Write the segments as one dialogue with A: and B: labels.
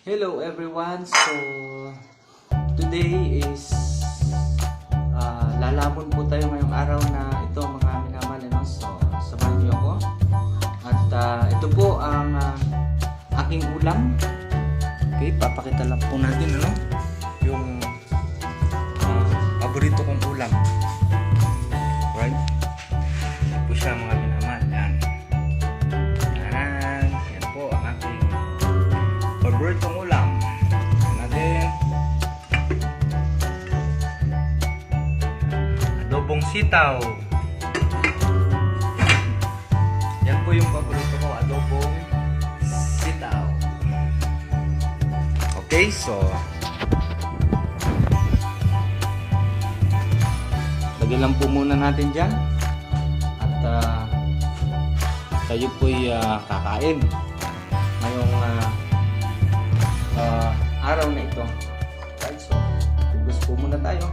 A: Hello everyone, so today is lalabon po tayo ngayong araw na ito mga minamahal, no? So samahan niyo ako at ito po ang aking ulam. Okay, papakita lang po natin yung paborito kong ulam. Right, ito po siya mga minamahal. Yan po ang aking paboritong ulam. Natin adobong sitaw. Yan po yung paborito ko, adobong sitaw. Okay, so lagyan lang po muna natin dyan at tayo po'y kakain ngayong araw na ito. Right, so hugas po muna tayo.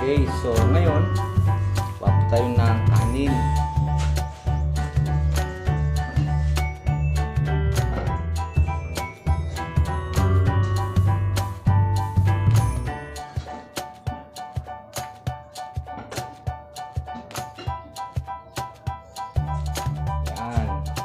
A: Okay, so ngayon, wap tayo ng kanin.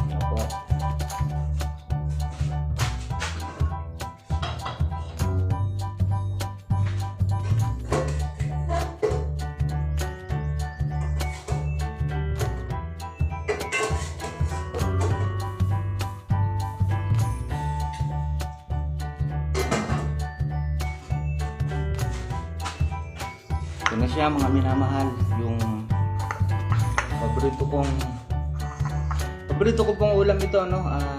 A: Yan po. Ito na siya mga minamahal, yung paborito ko pong ulam ito,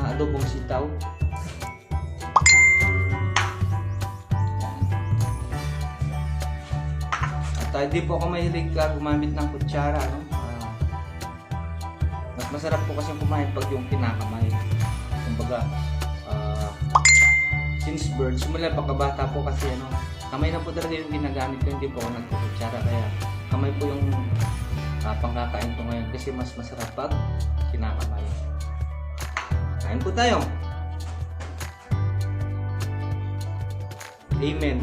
A: adobong sitaw. At hindi po ako mahilig gumamit ng kutsara, mas masarap po kasi kumain pag yung kinakamay. Kumbaga, since birth, simula pagkabata po kasi kamay na po talaga yung ginagamit ko, hindi po ako nagkukutsara, kaya kamay po yung pangkakain ko ngayon kasi mas masarap pag kinakamay. Kain po tayo. Amen.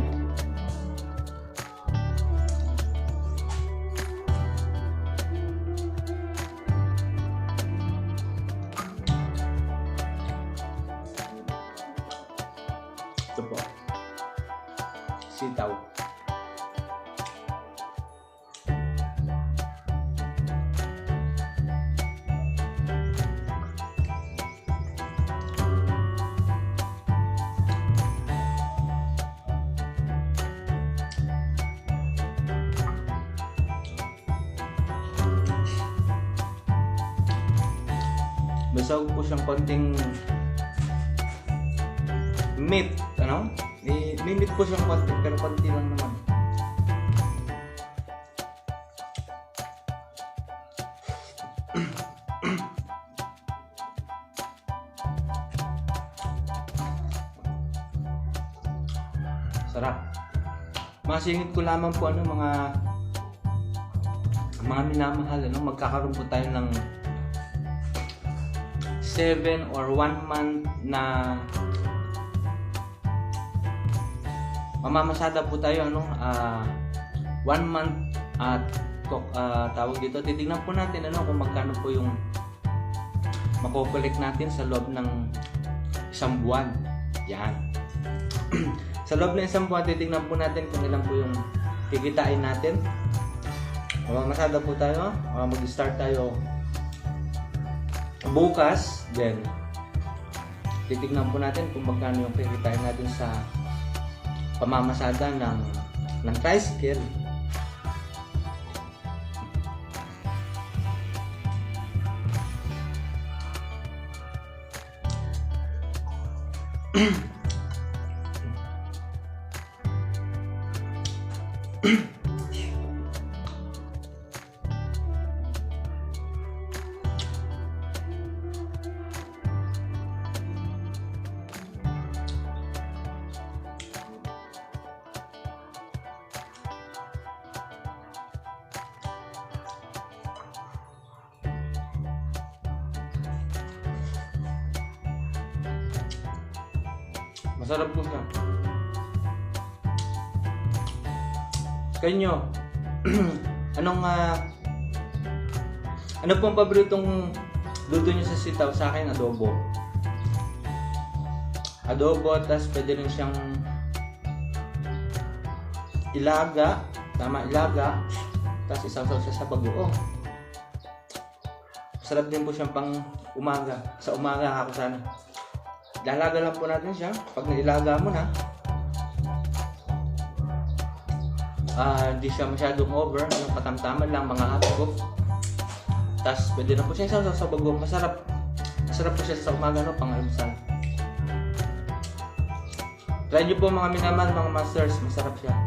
A: Ito po, sitaw. Basag po siyang konting meat, may meat po siyang konti, pero konti lang naman. Sarap. Masingit ko lamang po mga minamahal, magkakaroon po tayo ng 7 or 1 month na mamamasada po tayo, 1 month at tawag dito, titignan po natin kung magkano po yung makokolekt natin sa loob ng isang buwan. Yan. Sa loob ng isang buwan, titignan po natin kung ilan po yung kikitain natin. Mamamasada po tayo, mag-start tayo bukas, then titignan po natin kung magkano yung kikitain natin sa pamamasada ng tricycle. Masarap po siya. Sa inyo, ano pong paboritong luto nyo sa sitaw? Sa akin, adobo. Adobo, tas pwede rin siyang ilaga. Tama, ilaga. Tas isaw-saw siya sa bagoong. Masarap din po siyang pang umaga. Sa umaga ako sana. Lalaga lang po natin siya. Pag nailaga mo na, hindi siya masyadong over. Yung patamtaman lang, mga half cook. Tapos pwede na po siya sa bagong. Masarap. Masarap po siya sa umaga, no? Pang-almusal. Try nyo po mga minaman, mga masters. Masarap siya.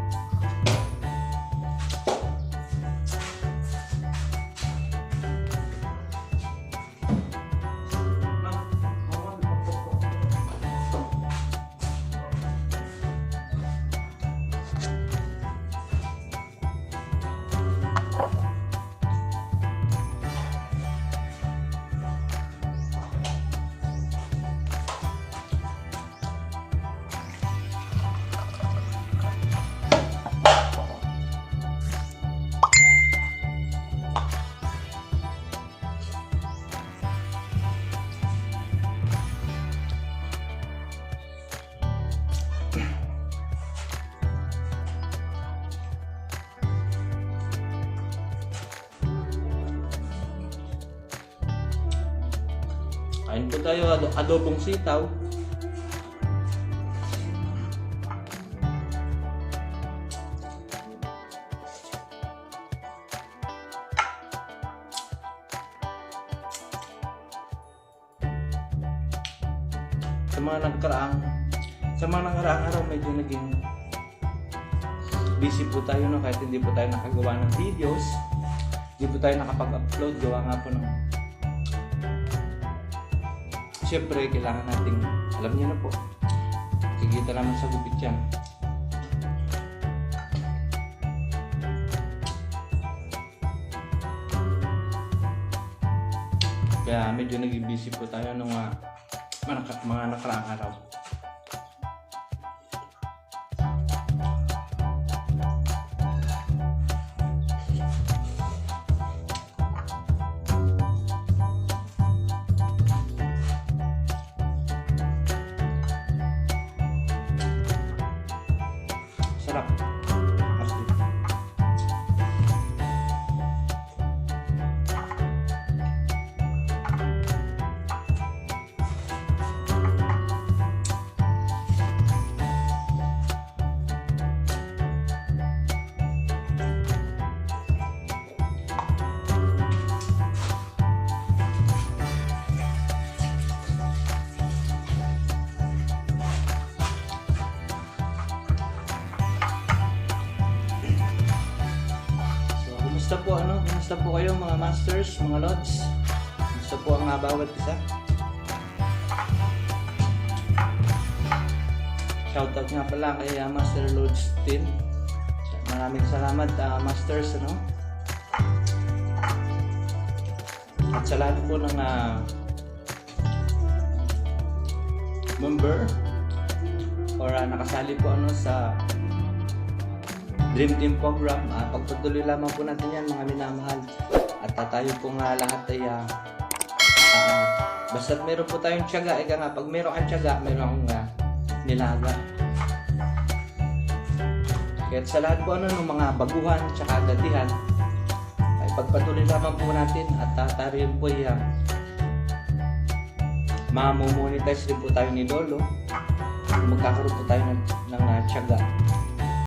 A: Kain po tayo, adobong sitaw. Sa mga nakaraang araw medyo naging busy po tayo, no? Kahit hindi po tayo nakagawa ng videos, hindi po tayo nakapag-upload, gawa nga po ng siyempre, kailangan nating, alam niyo na po, kikita naman sa gupit yan. Kaya medyo naging busy po tayo nung mga nakaraang araw. Sarap. Asli. Kumusta po kayo mga masters, mga lods? Kumusta po ang bawat isa? Shoutout nga pala kay Master Lods Team. Maraming salamat masters, ano? At sa lahat po ng member or nakasali po sa Dream Team program, pagpatuloy lamang po natin yan mga minamahal. At tayo po nga lahat ay basta't meron po tayong tiyaga, ika nga, pag meron kang tiyaga, meron kang nilaga. Kaya sa lahat po ng mga baguhan at datihan, ay pagpatuloy lamang po natin at tayo po ay mamomonetize rin po tayo ni Lolo. Magkakaroon po tayo ng tiyaga.